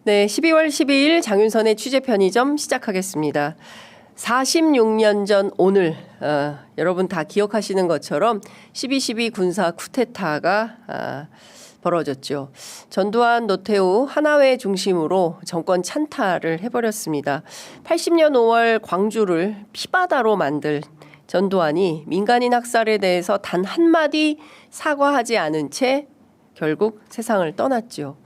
네, 12월 12일 장윤선의 취재편의점 시작하겠습니다. 46년 전 오늘 여러분 다 기억하시는 것처럼 12.12 군사 쿠데타가 벌어졌죠. 전두환, 노태우, 하나회 중심으로 정권 찬탈을 해버렸습니다. 80년 5월 광주를 피바다로 만들 전두환이 민간인 학살에 대해서 단 한마디 사과하지 않은 채 결국 세상을 떠났죠.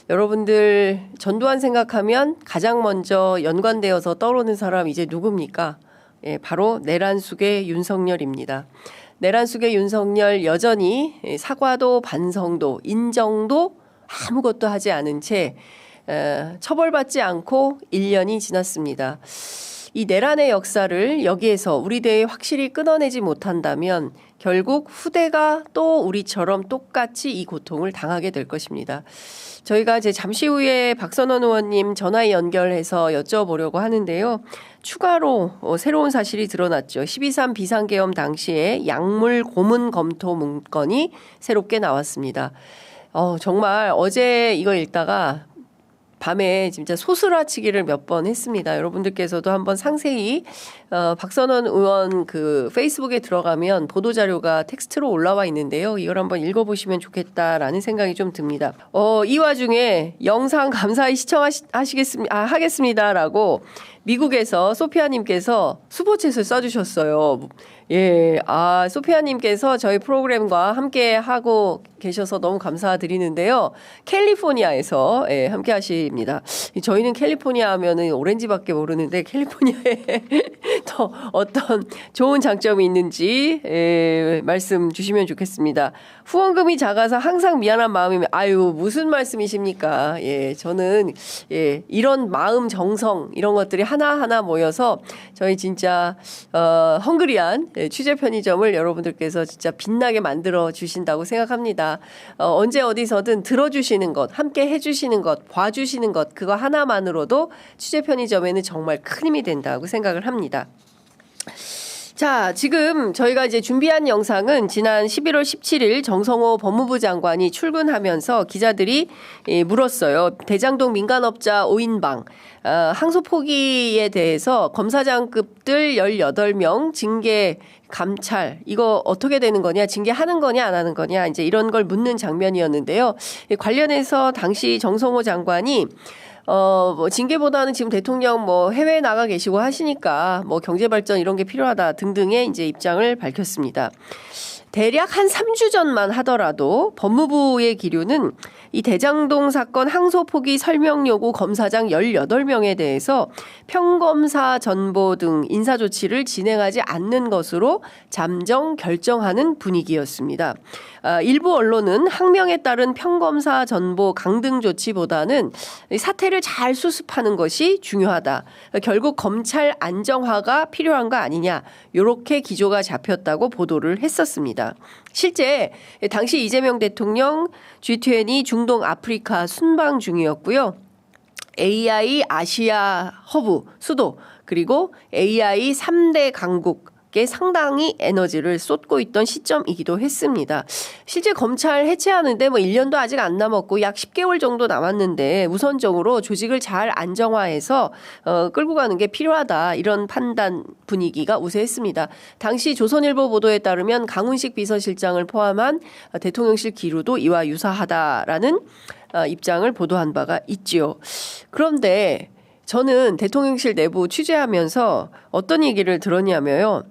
여러분들 전두환 생각하면 가장 먼저 연관되어서 떠오르는 사람 이제 누굽니까? 예, 바로 내란숙의 윤석열입니다. 내란숙의 윤석열 여전히 사과도 반성도 인정도 아무것도 하지 않은 채 처벌받지 않고 1년이 지났습니다. 이 내란의 역사를 여기에서 우리 대에 확실히 끊어내지 못한다면 결국 후대가 또 우리처럼 똑같이 이 고통을 당하게 될 것입니다. 저희가 이제 잠시 후에 박선원 의원님 전화 연결해서 여쭤보려고 하는데요. 추가로 새로운 사실이 드러났죠. 12.3 비상계엄 당시에 약물 고문 검토 문건이 새롭게 나왔습니다. 정말 어제 이거 읽다가 밤에 진짜 소스라치기를 몇 번 했습니다. 여러분들께서도 한번 상세히 박선원 의원 그 페이스북에 들어가면 보도자료가 텍스트로 올라와 있는데요. 이걸 한번 읽어보시면 좋겠다라는 생각이 좀 듭니다. 이 와중에 영상 감사히 하겠습니다라고 미국에서 소피아님께서 슈퍼챗을 써주셨어요. 예, 소피아님께서 저희 프로그램과 함께 하고 계셔서 너무 감사드리는데요. 캘리포니아에서 함께 하십니다. 저희는 캘리포니아 하면은 오렌지밖에 모르는데 캘리포니아에 더 어떤 좋은 장점이 있는지 말씀 주시면 좋겠습니다. 후원금이 작아서 항상 미안한 마음이면 무슨 말씀이십니까? 예, 저는 이런 마음 정성 이런 것들이 하나하나 모여서 저희 진짜 헝그리한 취재 편의점을 여러분들께서 진짜 빛나게 만들어 주신다고 생각합니다. 언제 어디서든 들어주시는 것, 함께 해주시는 것, 봐주시는 것 그거 하나만으로도 취재 편의점에는 정말 큰 힘이 된다고 생각을 합니다. 자, 지금 저희가 이제 준비한 영상은 지난 11월 17일 정성호 법무부 장관이 출근하면서 기자들이 물었어요. 대장동 민간업자 5인방 항소 포기에 대해서 검사장급들 18명 징계 감찰 이거 어떻게 되는 거냐 징계하는 거냐 안 하는 거냐 이제 이런 걸 묻는 장면이었는데요. 관련해서 당시 정성호 장관이 징계보다는 지금 대통령 해외에 나가 계시고 하시니까 경제 발전 이런 게 필요하다 등등의 이제 입장을 밝혔습니다. 대략 한 3주 전만 하더라도 법무부의 기류는 이 대장동 사건 항소 포기 설명 요구 검사장 18명에 대해서 평검사 전보 등 인사조치를 진행하지 않는 것으로 잠정 결정하는 분위기였습니다. 일부 언론은 항명에 따른 평검사 전보 강등 조치보다는 사태를 잘 수습하는 것이 중요하다. 결국 검찰 안정화가 필요한 거 아니냐. 이렇게 기조가 잡혔다고 보도를 했었습니다. 실제 당시 이재명 대통령 G20 중동 아프리카 순방 중이었고요. AI 아시아 허브 수도 그리고 AI 3대 강국에 상당히 에너지를 쏟고 있던 시점이기도 했습니다. 실제 검찰 해체하는데 1년도 아직 안 남았고 약 10개월 정도 남았는데 우선적으로 조직을 잘 안정화해서 끌고 가는 게 필요하다. 이런 판단 분위기가 우세했습니다. 당시 조선일보 보도에 따르면 강훈식 비서실장을 포함한 대통령실 기류도 이와 유사하다라는 입장을 보도한 바가 있지요. 그런데 저는 대통령실 내부 취재하면서 어떤 얘기를 들었냐면요.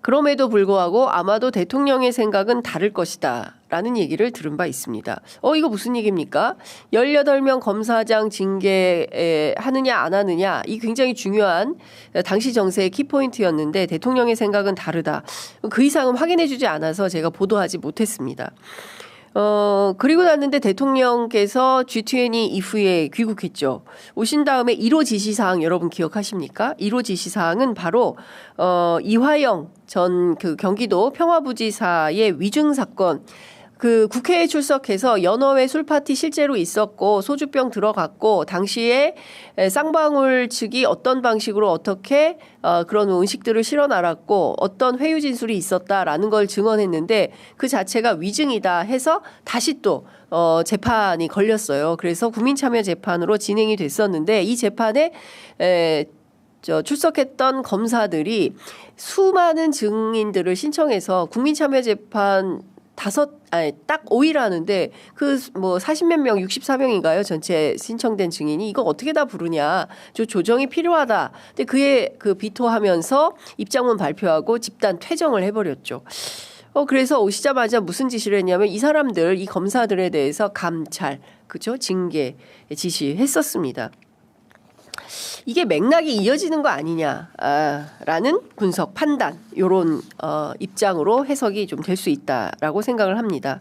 그럼에도 불구하고 아마도 대통령의 생각은 다를 것이다 라는 얘기를 들은 바 있습니다. 이거 무슨 얘기입니까? 18명 검사장 징계하느냐 안 하느냐 이 굉장히 중요한 당시 정세의 키포인트였는데 대통령의 생각은 다르다. 그 이상은 확인해 주지 않아서 제가 보도하지 못했습니다. 그리고 났는데 대통령께서 G20 이후에 귀국했죠. 오신 다음에 1호 지시사항 여러분 기억하십니까? 1호 지시사항은 바로 이화영 전 경기도 평화부지사의 위증 사건 그 국회에 출석해서 연어회 술파티 실제로 있었고 소주병 들어갔고 당시에 쌍방울 측이 어떤 방식으로 어떻게 그런 의식들을 실어나갔고 어떤 회유 진술이 있었다라는 걸 증언했는데 그 자체가 위증이다 해서 다시 또 재판이 걸렸어요. 그래서 국민참여재판으로 진행이 됐었는데 이 재판에 출석했던 검사들이 수많은 증인들을 신청해서 국민참여재판 딱 5일 하는데 그 뭐 40몇 명, 64명인가요? 전체 신청된 증인이 이거 어떻게 다 부르냐. 조정이 필요하다. 근데 그에 비토하면서 입장문 발표하고 집단 퇴정을 해버렸죠. 그래서 오시자마자 무슨 지시를 했냐면 이 사람들, 이 검사들에 대해서 감찰, 그죠? 징계 지시했었습니다. 이게 맥락이 이어지는 거 아니냐라는 분석, 판단, 요런 입장으로 해석이 좀 될 수 있다라고 생각을 합니다.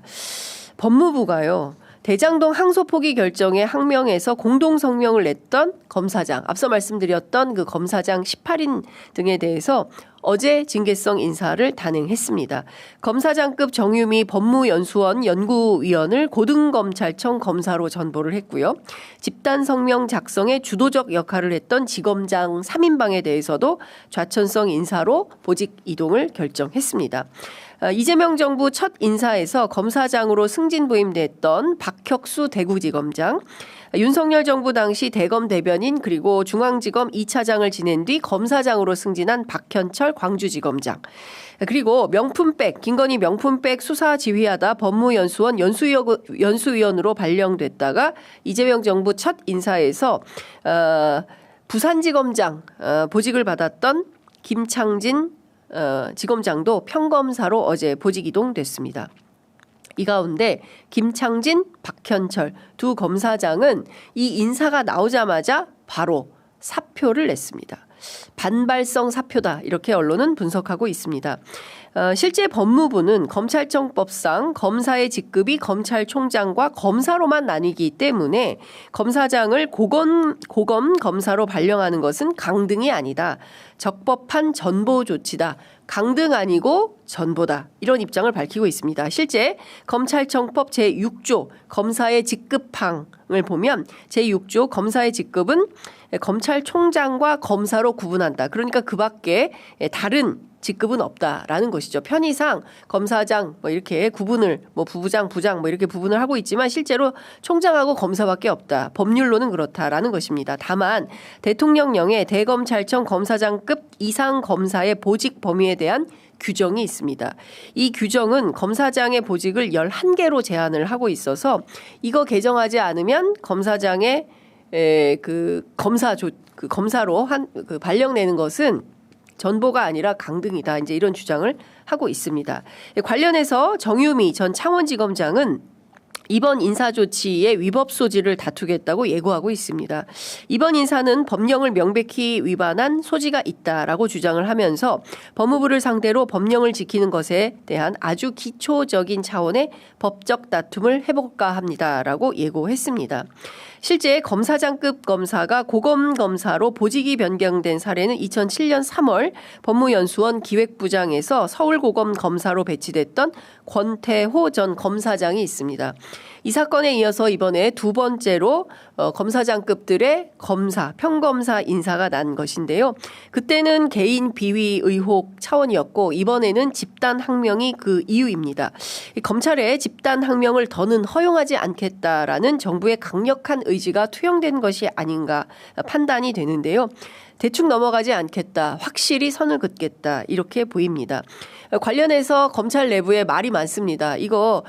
법무부가요. 대장동 항소 포기 결정에 항명해서 공동 성명을 냈던 검사장, 앞서 말씀드렸던 그 검사장 18인 등에 대해서 어제 징계성 인사를 단행했습니다. 검사장급 정유미 법무연수원 연구위원을 고등검찰청 검사로 전보를 했고요. 집단 성명 작성에 주도적 역할을 했던 지검장 3인방에 대해서도 좌천성 인사로 보직 이동을 결정했습니다. 이재명 정부 첫 인사에서 검사장으로 승진 부임됐던 박혁수 대구지검장, 윤석열 정부 당시 대검 대변인 그리고 중앙지검 2차장을 지낸 뒤 검사장으로 승진한 박현철 광주지검장, 그리고 명품백, 김건희 명품백 수사 지휘하다 법무연수원 연수위원으로 발령됐다가 이재명 정부 첫 인사에서 부산지검장 보직을 받았던 김창진 지검장도 평검사로 어제 보직 이동됐습니다. 이 가운데 김창진, 박현철 두 검사장은 이 인사가 나오자마자 바로 사표를 냈습니다. 반발성 사표다 이렇게 언론은 분석하고 있습니다. 실제 법무부는 검찰청법상 검사의 직급이 검찰총장과 검사로만 나뉘기 때문에 검사장을 고검 검사로 발령하는 것은 강등이 아니다. 적법한 전보 조치다. 강등 아니고 전보다. 이런 입장을 밝히고 있습니다. 실제 검찰청법 제6조 검사의 직급항을 보면 제6조 검사의 직급은 검찰총장과 검사로 구분한다. 그러니까 그 밖에 다른 직급은 없다라는 것이죠. 편의상 검사장 뭐 이렇게 구분을 부부장, 부장 이렇게 구분을 하고 있지만 실제로 총장하고 검사밖에 없다. 법률로는 그렇다라는 것입니다. 다만 대통령령에 대검찰청 검사장급 이상 검사의 보직 범위에 대한 규정이 있습니다. 이 규정은 검사장의 보직을 11개로 제한을 하고 있어서 이거 개정하지 않으면 검사장의 검사로 발령내는 것은 전보가 아니라 강등이다. 이제 이런 주장을 하고 있습니다. 관련해서 정유미 전 창원지검장은 이번 인사 조치의 위법 소지를 다투겠다고 예고하고 있습니다. 이번 인사는 법령을 명백히 위반한 소지가 있다라고 주장을 하면서 법무부를 상대로 법령을 지키는 것에 대한 아주 기초적인 차원의 법적 다툼을 해볼까 합니다라고 예고했습니다. 실제 검사장급 검사가 고검 검사로 보직이 변경된 사례는 2007년 3월 법무연수원 기획부장에서 서울고검 검사로 배치됐던 권태호 전 검사장이 있습니다. 이 사건에 이어서 이번에 두 번째로 검사장급들의 평검사 인사가 난 것인데요. 그때는 개인 비위 의혹 차원이었고 이번에는 집단 항명이 그 이유입니다. 검찰의 집단 항명을 더는 허용하지 않겠다라는 정부의 강력한 의지가 투영된 것이 아닌가 판단이 되는데요. 대충 넘어가지 않겠다. 확실히 선을 긋겠다. 이렇게 보입니다. 관련해서 검찰 내부에 말이 많습니다. 이거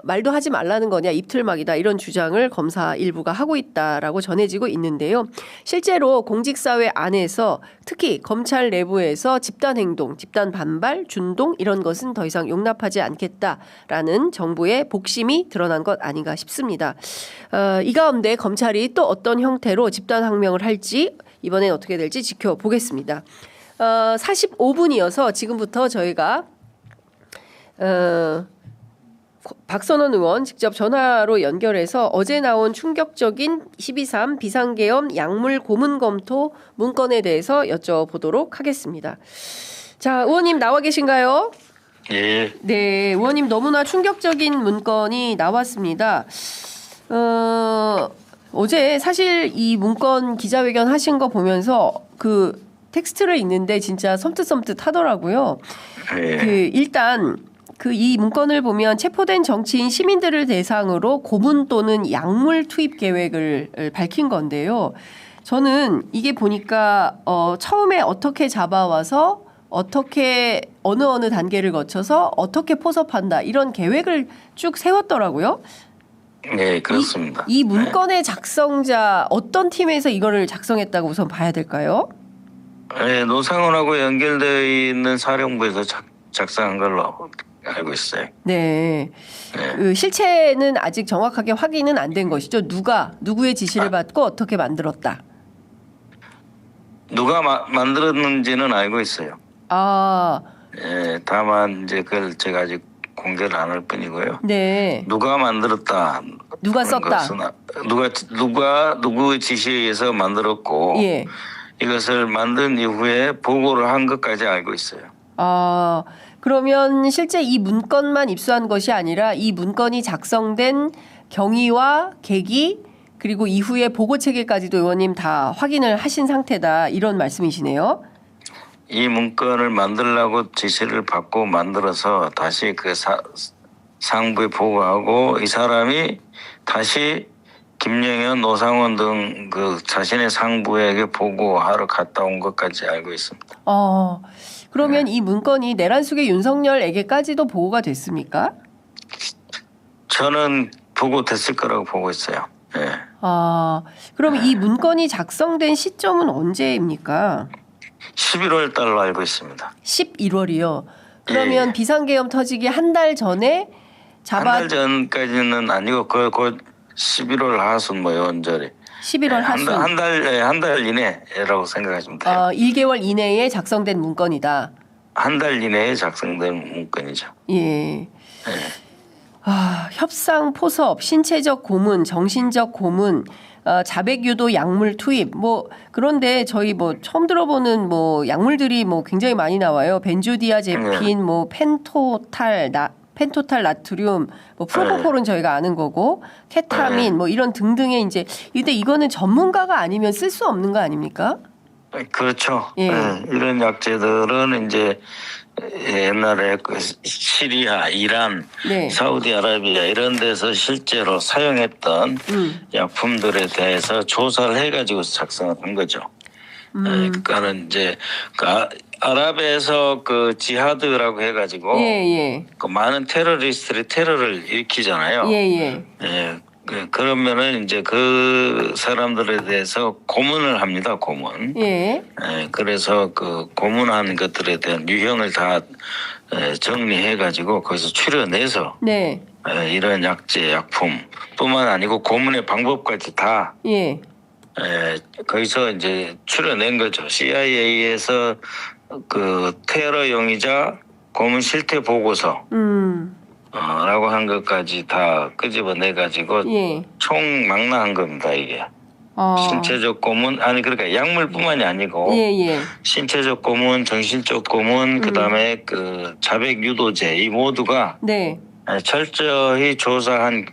말도 하지 말라는 거냐, 입틀막이다. 이런 주장을 검사 일부가 하고 있다라고 전해지고 있는데요. 실제로 공직사회 안에서 특히 검찰 내부에서 집단행동, 집단 반발, 준동 이런 것은 더 이상 용납하지 않겠다라는 정부의 복심이 드러난 것 아닌가 싶습니다. 이 가운데 검찰이 또 어떤 형태로 집단항명을 할지 이번엔 어떻게 될지 지켜보겠습니다. 45분이어서 지금부터 저희가 박선원 의원 직접 전화로 연결해서 어제 나온 충격적인 12.3 비상계엄 약물 고문 검토 문건에 대해서 여쭤보도록 하겠습니다. 자, 의원님 나와 계신가요? 예. 네, 의원님 너무나 충격적인 문건이 나왔습니다. 어제 사실 이 문건 기자회견 하신 거 보면서 그 텍스트를 읽는데 진짜 섬뜩섬뜩하더라고요. 예. 일단 이 문건을 보면 체포된 정치인 시민들을 대상으로 고문 또는 약물 투입 계획을 밝힌 건데요. 저는 이게 보니까 처음에 어떻게 잡아와서 어떻게 어느 단계를 거쳐서 어떻게 포섭한다 이런 계획을 쭉 세웠더라고요. 네, 그렇습니다. 이 문건의 작성자 어떤 팀에서 이거를 작성했다고 우선 봐야 될까요? 네, 노상원하고 연결되어 있는 사령부에서 작성한 걸로 알고 있어요. 네. 그 실체는 아직 정확하게 확인은 안 된 것이죠. 누구의 지시를 받고 어떻게 만들었다. 누가 만들었는지는 알고 있어요. 아, 예, 다만 이제 그걸 제가 아직 공개를 안 할 뿐이고요. 네. 누가 만들었다. 누가 썼다. 누구의 지시에 의해서 만들었고 예. 이것을 만든 이후에 보고를 한 것까지 알고 있어요. 아, 그러면 실제 이 문건만 입수한 것이 아니라 이 문건이 작성된 경위와 계기 그리고 이후에 보고 체계까지도 의원님 다 확인을 하신 상태다 이런 말씀이시네요. 이 문건을 만들려고 지시를 받고 만들어서 다시 그 상부에 보고하고 이 사람이 다시 김영현, 노상원 등 그 자신의 상부에게 보고하러 갔다 온 것까지 알고 있습니다. 그러면 이 문건이 내란숙의 윤석열에게까지도 보고가 됐습니까? 저는 보고됐을 거라고 보고 있어요. 네. 그럼 이 문건이 작성된 시점은 언제입니까? 11월 달로 알고 있습니다. 11월이요. 그러면 비상계엄 터지기 한 달 전에 한 달 전까지는 아니고 그 11월 하순 뭐 연절에 11월 하순 한 달 이내라고 생각하시면 돼요. 1개월 이내에 작성된 문건이다. 한 달 이내에 작성된 문건이죠. 예. 협상 포섭, 신체적 고문, 정신적 고문, 자백 유도 약물 투입 그런데 저희 처음 들어보는 약물들이 굉장히 많이 나와요. 벤조디아제핀, 펜토탈 나트륨, 프로포폴은 저희가 아는 거고, 케타민 이런 등등의 근데 이거는 전문가가 아니면 쓸 수 없는 거 아닙니까? 그렇죠. 예. 이런 약재들은 이제 옛날에 시리아, 이란, 네. 사우디아라비아 이런 데서 실제로 사용했던 약품들에 대해서 조사를 해가지고 작성한 거죠. 그러니까는 이제 아랍에서 그 지하드라고 해가지고 그 많은 테러리스트들이 테러를 일으키잖아요. 예. 그러면은 이제 그 사람들에 대해서 고문을 합니다. 고문. 그래서 그 고문한 것들에 대한 유형을 다 정리해가지고 거기서 추려내서 이런 약재, 약품뿐만 아니고 고문의 방법까지 다 거기서 이제 추려낸 거죠. CIA에서 그 테러용의자 고문 실태 보고서. 라고 한 것까지 다 끄집어내 가지고 총망라한 겁니다. 이게 신체적 고문 그러니까 약물뿐만이 아니고 신체적 고문, 정신적 고문, 그다음에 그 자백 유도제 이 모두가 철저히 조사한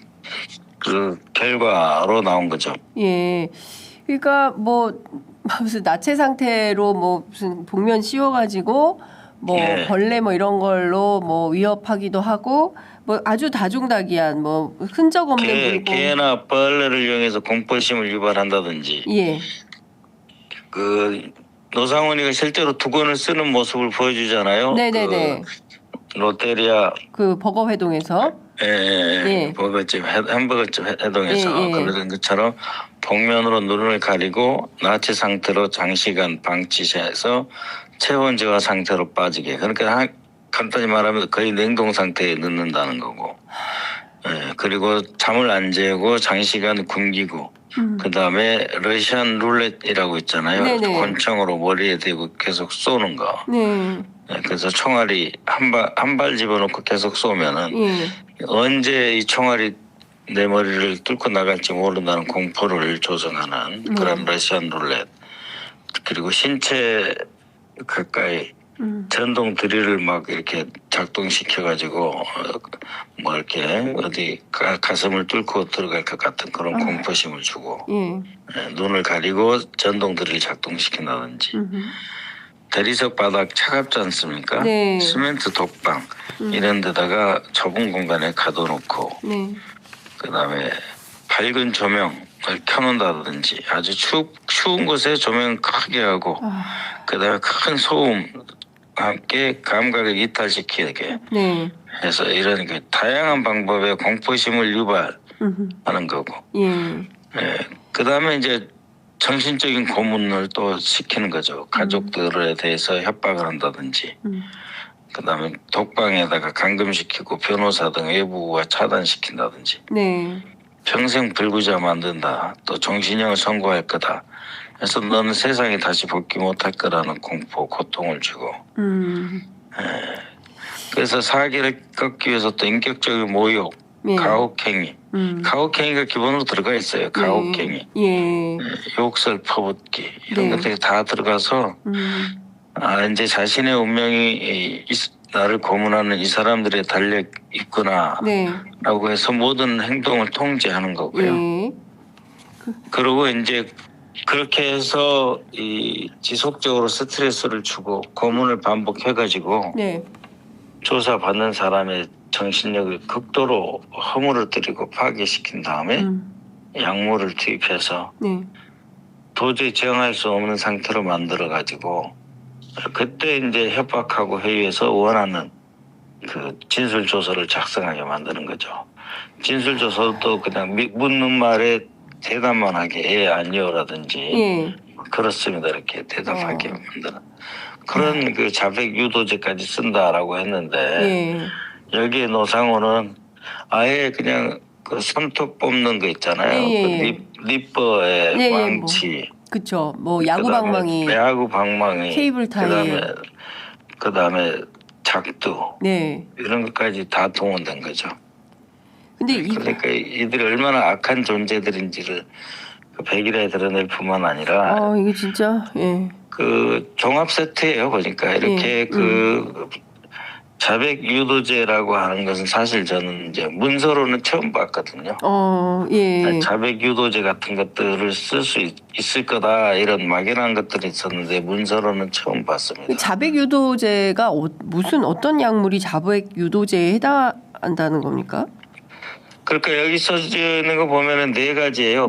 그 결과로 나온 거죠. 그러니까 무슨 나체 상태로 무슨 복면 씌워가지고 벌레 이런 걸로 위협하기도 하고 아주 다중다기한 흔적 없는 물건 개나 벌레를 이용해서 공포심을 유발한다든지 그 노상원이가 실제로 두건을 쓰는 모습을 보여주잖아요. 네네네. 그 롯데리아 그 버거 회동에서 버거집 햄버거집 회동에서 그런 것처럼 복면으로 눈을 가리고 나체 상태로 장시간 방치해서 체온저하 상태로 빠지게. 그러니까 간단히 말하면 거의 냉동 상태에 넣는다는 거고. 그리고 잠을 안 재고 장시간 굶기고. 그다음에 러시안 룰렛이라고 있잖아요. 권총으로 머리에 대고 계속 쏘는 거. 그래서 총알이 한 발 집어넣고 계속 쏘면은 언제 이 총알이 내 머리를 뚫고 나갈지 모른다는 공포를 조성하는 그런 러시안 룰렛. 그리고 신체 가까이 전동 드릴을 막 이렇게 작동시켜가지고 뭐 이렇게 어디 가슴을 뚫고 들어갈 것 같은 그런 공포심을 주고 눈을 가리고 전동 드릴 작동시킨다든지 대리석 바닥 차갑지 않습니까? 네. 시멘트 독방 이런 데다가 좁은 공간에 가둬놓고 그다음에 밝은 조명을 켜놓는다든지 아주 추운 곳에 조명 크게 하고 그다음에 큰 소음 함께 감각을 이탈시키게 해서 이런 그 다양한 방법의 공포심을 유발하는 거고 그다음에 이제 정신적인 고문을 또 시키는 거죠. 가족들에 대해서 협박을 한다든지 그다음에 독방에다가 감금시키고 변호사 등 외부와 차단시킨다든지 평생 불구자 만든다. 또 정신형을 선고할 거다. 그래서 너는 세상에 다시 복귀 못할 거라는 공포, 고통을 주고 그래서 사기를 꺾기 위해서 또 인격적인 모욕, 가혹행위 가혹행위가 기본으로 들어가 있어요. 가혹행위 욕설 퍼붓기 이런 것들이 다 들어가서 이제 자신의 운명이 나를 고문하는 이 사람들의 달력 있구나 라고 해서 모든 행동을 통제하는 거고요. 그리고 이제 그렇게 해서 이 지속적으로 스트레스를 주고 고문을 반복해가지고 조사받는 사람의 정신력을 극도로 허물어뜨리고 파괴시킨 다음에 약물을 투입해서 도저히 저항할 수 없는 상태로 만들어가지고 그때 이제 협박하고 회의해서 원하는 그 진술조서를 작성하게 만드는 거죠. 진술조서도 그냥 묻는 말에 대답만 하게 예 아니요라든지 그렇습니다 이렇게 대답하게 만드는 그런 그 자백 유도제까지 쓴다라고 했는데 여기에 노상호는 아예 그냥 그 손톱 뽑는 거 있잖아요. 그 니퍼의 망치. 그렇죠. 뭐 야구 방망이, 케이블 타이, 그다음에 작두, 이런 것까지 다 동원된 거죠. 근데 그러니까 이들이 얼마나 악한 존재들인지를 그 백일에 드러낼 뿐만 아니라 이게 진짜 그 종합 세트예요. 보니까 이렇게 그 자백 유도제라고 하는 것은 사실 저는 이제 문서로는 처음 봤거든요. 자백 유도제 같은 것들을 쓸 수 있을 거다 이런 막연한 것들이 있었는데 문서로는 처음 봤습니다. 자백 유도제가 무슨 어떤 약물이 자백 유도제에 해당한다는 겁니까? 그러니까 여기 써지는 거 보면은 4가지예요.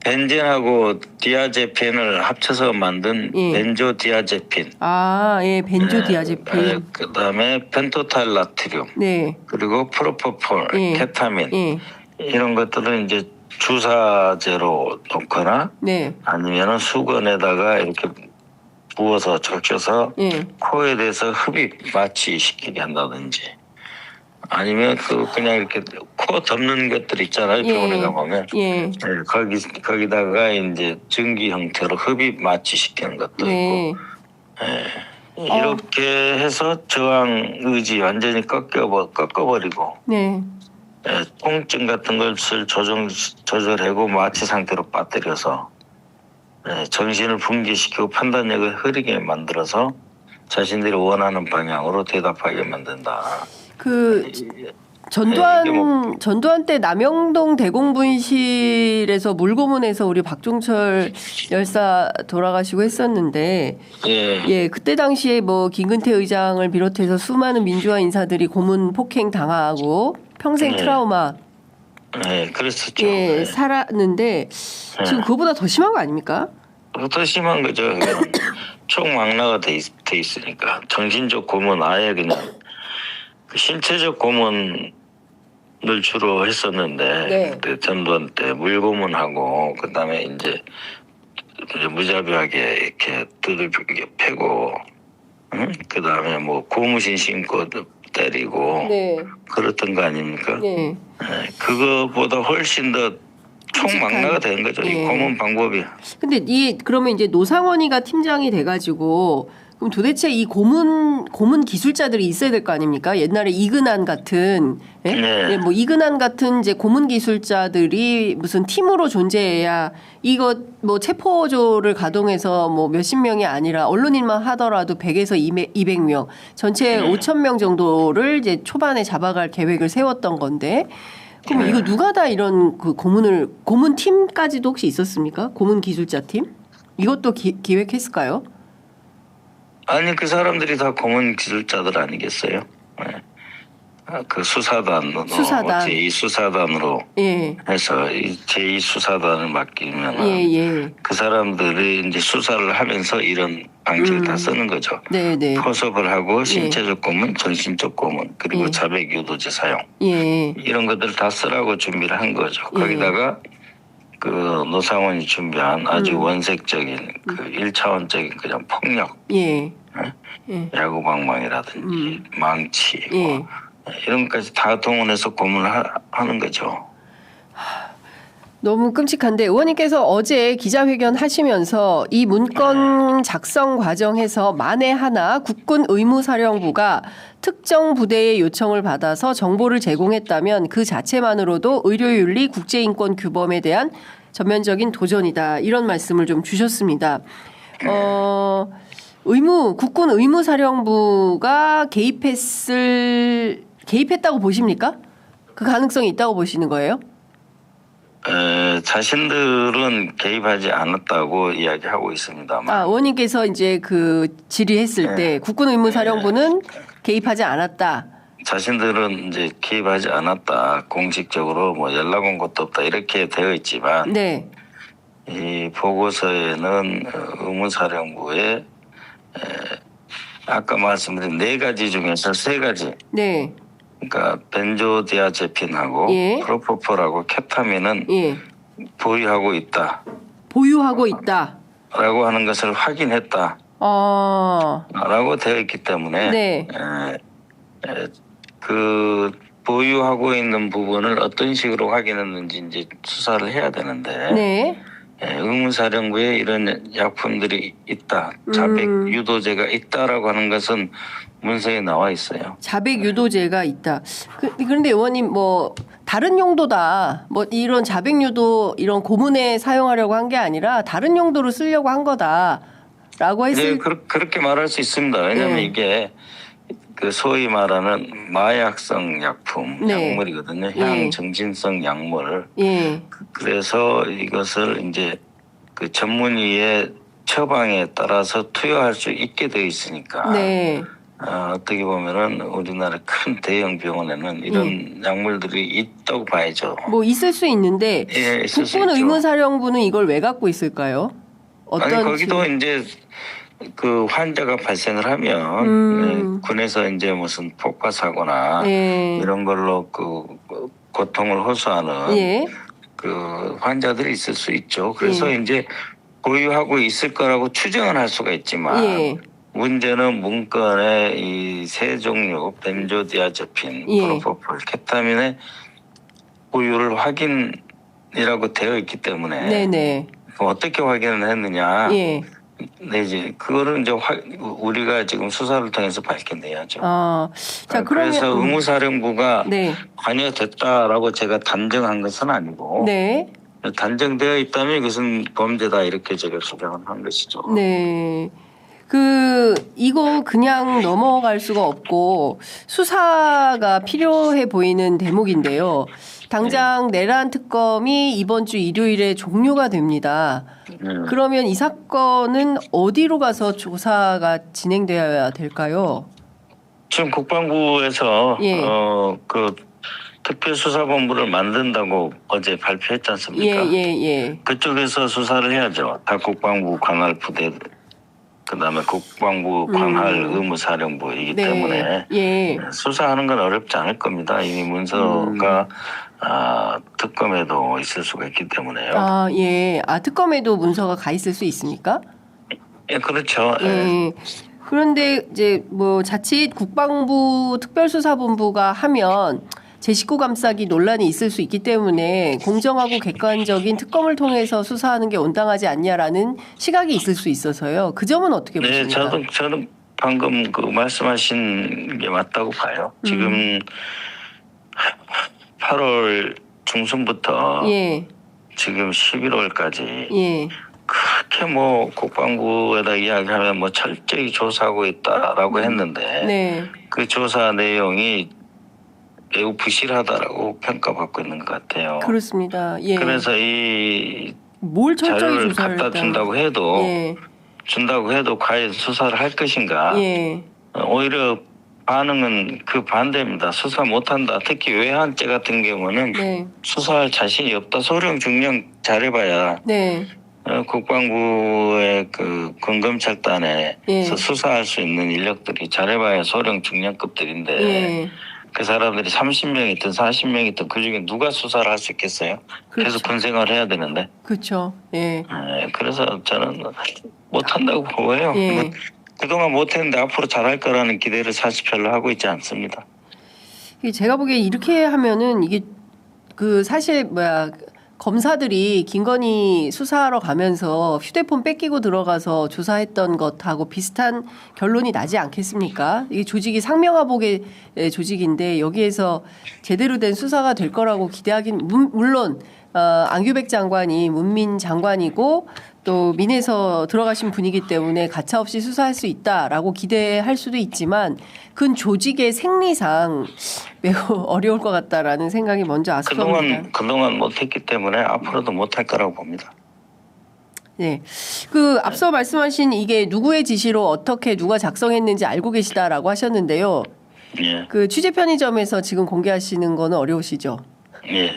벤젠하고 디아제핀을 합쳐서 만든 벤조디아제핀. 벤조디아제핀. 그다음에 펜토탈라트륨. 그리고 프로포폴, 케타민. 이런 것들은 이제 주사제로 놓거나 아니면은 수건에다가 이렇게 부어서 적셔서 코에 대해서 흡입 마취시키게 한다든지. 아니면 그냥 이렇게 코 덮는 것들 있잖아요. 병원에 가보면 거기다가 이제 증기 형태로 흡입 마취시키는 것도 있고 이렇게 해서 저항 의지 완전히 꺾어버리고 통증 같은 것을 조절하고 마취 상태로 빠뜨려서 정신을 붕괴시키고 판단력을 흐리게 만들어서 자신들이 원하는 방향으로 대답하게 만든다. 그 전두환 때 남영동 대공분실에서 물고문에서 우리 박종철 열사 돌아가시고 했었는데 그때 당시에 뭐 김근태 의장을 비롯해서 수많은 민주화 인사들이 고문 폭행 당하고 평생 트라우마 그랬었죠. 살았는데 지금 그거보다 더 심한 거 아닙니까? 더 심한 거죠. 총망라가 돼 있으니까 정신적 고문 아예 그냥 신체적 고문을 주로 했었는데 그때 전두환 때 물고문하고 그다음에 이제 무자비하게 이렇게 두들겨 패고 그다음에 뭐 고무신 신고 때리고 그랬던 거 아닙니까? 그거보다 훨씬 더 총망라가 되는 거죠. 이 고문 방법이. 근데 그러면 이제 노상원이가 팀장이 돼가지고 그럼 도대체 이 고문 기술자들이 있어야 될 거 아닙니까? 옛날에 이근한 같은, 예? 네. 예, 뭐 이근한 같은 이제 고문 기술자들이 무슨 팀으로 존재해야 이거 뭐 체포조를 가동해서 뭐 몇십 명이 아니라 언론인만 하더라도 100에서 200명, 전체 5,000명 정도를 이제 초반에 잡아갈 계획을 세웠던 건데, 그럼 이거 누가 다 이런 그 고문 팀까지도 혹시 있었습니까? 고문 기술자 팀? 이것도 기획했을까요? 아니 그 사람들이 다 고문 기술자들 아니겠어요? 네. 그 수사단 제2수사단으로 예. 해서 이 제2수사단을 맡기면 예. 그 사람들이 이제 수사를 하면서 이런 방식을 다 쓰는 거죠. 네네. 포섭을 하고 신체적 고문, 정신적 고문, 그리고 자백 유도제 사용 이런 것들을 다 쓰라고 준비를 한 거죠. 거기다가 그 노상원이 준비한 아주 원색적인 그 1차원적인 그냥 폭력, 야구방망이라든지 망치 뭐 이런 것까지 다 동원해서 고문을 하는 거죠. 너무 끔찍한데 의원님께서 어제 기자회견 하시면서 이 문건 작성 과정에서 만에 하나 국군 의무사령부가 특정 부대의 요청을 받아서 정보를 제공했다면 그 자체만으로도 의료윤리 국제인권 규범에 대한 전면적인 도전이다. 이런 말씀을 좀 주셨습니다. 국군 의무사령부가 개입했다고 보십니까? 그 가능성이 있다고 보시는 거예요? 자신들은 개입하지 않았다고 이야기하고 있습니다만. 의원님께서 이제 그 질의했을 때 국군 의무사령부는 개입하지 않았다. 자신들은 이제 개입하지 않았다. 공식적으로 뭐 연락 온 것도 없다. 이렇게 되어 있지만. 이 보고서에는 의무사령부에 아까 말씀드린 4가지 중에서 3가지. 그러니까 벤조디아제핀하고 프로포폴하고 케타민은 보유하고 있다. 라고 하는 것을 확인했다. 라고 되어 있기 때문에 그 보유하고 있는 부분을 어떤 식으로 확인했는지 이제 수사를 해야 되는데 의무사령부에 이런 약품들이 있다. 자백 유도제가 있다라고 하는 것은 문서에 나와 있어요. 자백 유도제가 있다. 그런데 의원님 뭐 다른 용도다. 뭐 이런 자백 유도 이런 고문에 사용하려고 한 게 아니라 다른 용도로 쓰려고 한 거다라고 했을. 그렇게 말할 수 있습니다. 왜냐하면 이게 그 소위 말하는 마약성 약품 약물이거든요. 향정신성 약물. 그래서 이것을 이제 그 전문의의 처방에 따라서 투여할 수 있게 되어 있으니까. 어떻게 보면은 우리나라 큰 대형 병원에는 이런 약물들이 있다고 봐야죠. 뭐 있을 수 있는데 국군 의무사령부는 이걸 왜 갖고 있을까요? 아니 거기도 이제 그 환자가 발생을 하면 군에서 이제 무슨 폭파 사고나 이런 걸로 그 고통을 호소하는 그 환자들이 있을 수 있죠. 그래서 이제 보유하고 있을 거라고 추정은 할 수가 있지만 문제는 문건에 이 3종류 벤조디아제핀, 프로포폴, 케타민의 보유를 확인이라고 되어 있기 때문에 어떻게 확인을 했느냐? 이제 그거를 이제 우리가 지금 수사를 통해서 밝혀내야죠. 자, 그래서 의무사령부가 관여됐다라고 제가 단정한 것은 아니고 단정되어 있다면 이것은 범죄다 이렇게 제가 주장을 한 것이죠. 이거 그냥 넘어갈 수가 없고 수사가 필요해 보이는 대목인데요. 당장 내란 특검이 이번 주 일요일에 종료가 됩니다. 그러면 이 사건은 어디로 가서 조사가 진행되어야 될까요? 지금 국방부에서 그 특별수사본부를 만든다고 어제 발표했지 않습니까? 그쪽에서 수사를 해야죠. 다 국방부 관할 부대, 그다음에 국방부 관할 의무사령부이기 때문에 수사하는 건 어렵지 않을 겁니다. 이미 문서가 특검에도 있을 수가 있기 때문에요. 특검에도 문서가 가 있을 수 있습니까? 그렇죠. 그런데 이제 뭐 자칫 국방부 특별수사본부가 하면 제 식구 감싸기 논란이 있을 수 있기 때문에 공정하고 객관적인 특검을 통해서 수사하는 게 온당하지 않냐라는 시각이 있을 수 있어서요. 그 점은 어떻게 네, 보십니까? 저는 방금 그 말씀하신 게 맞다고 봐요. 지금 8월 중순부터 예. 지금 11월까지 예. 그렇게 뭐 국방부에다 이야기하면 뭐 철저히 조사하고 있다라고 했는데 네. 그 조사 내용이 매우 부실하다라고 평가받고 있는 것 같아요. 그렇습니다. 예. 그래서 이 뭘 철저히 자료를 조사를 갖다 했다. 준다고 해도 예. 과연 수사를 할 것인가? 예. 오히려 반응은 그 반대입니다. 수사 못한다. 특히 외환죄 같은 경우는 네. 수사할 자신이 없다. 소령 중령 잘해봐야 네. 국방부의 그 군검찰단에서 예. 수사할 수 있는 인력들이 잘해봐야 소령 중령급들인데 예. 그 사람들이 30명 있든 40명 있든 그중에 누가 수사를 할 수 있겠어요? 그렇죠. 계속 군생활을 해야 되는데. 그렇죠. 예. 그래서 저는 못한다고 보고요. 예. 뭐 그동안 못했는데 앞으로 잘할 거라는 기대를 사실 별로 하고 있지 않습니다. 제가 보기에 이렇게 하면은 이게 그 사실 검사들이 김건희 수사하러 가면서 휴대폰 뺏기고 들어가서 조사했던 것하고 비슷한 결론이 나지 않겠습니까? 이게 조직이 상명하복의 조직인데 여기에서 제대로 된 수사가 될 거라고 기대하긴 물론 안규백 장관이 문민 장관이고 또 민에서 들어가신 분이기 때문에 가차없이 수사할 수 있다라고 기대할 수도 있지만 그 조직의 생리상 매우 어려울 것 같다라는 생각이 먼저 아스겁니다. 그동안 못했기 때문에 앞으로도 못할 거라고 봅니다. 네, 그 앞서 말씀하신 이게 누구의 지시로 어떻게 누가 작성했는지 알고 계시다라고 하셨는데요. 예. 그 취재 편의점에서 지금 공개하시는 거는 어려우시죠? 예.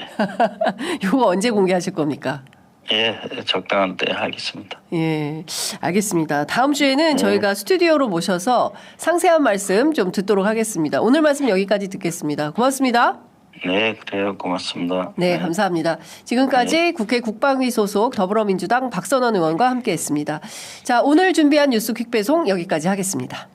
이거 언제 공개하실 겁니까? 예, 적당한 때 하겠습니다. 예, 알겠습니다. 다음 주에는 저희가 스튜디오로 모셔서 상세한 말씀 좀 듣도록 하겠습니다. 오늘 말씀 여기까지 듣겠습니다. 고맙습니다. 네, 그래요. 고맙습니다. 네, 감사합니다. 지금까지 국회 국방위 소속 더불어민주당 박선원 의원과 함께했습니다. 자, 오늘 준비한 뉴스 퀵배송 여기까지 하겠습니다.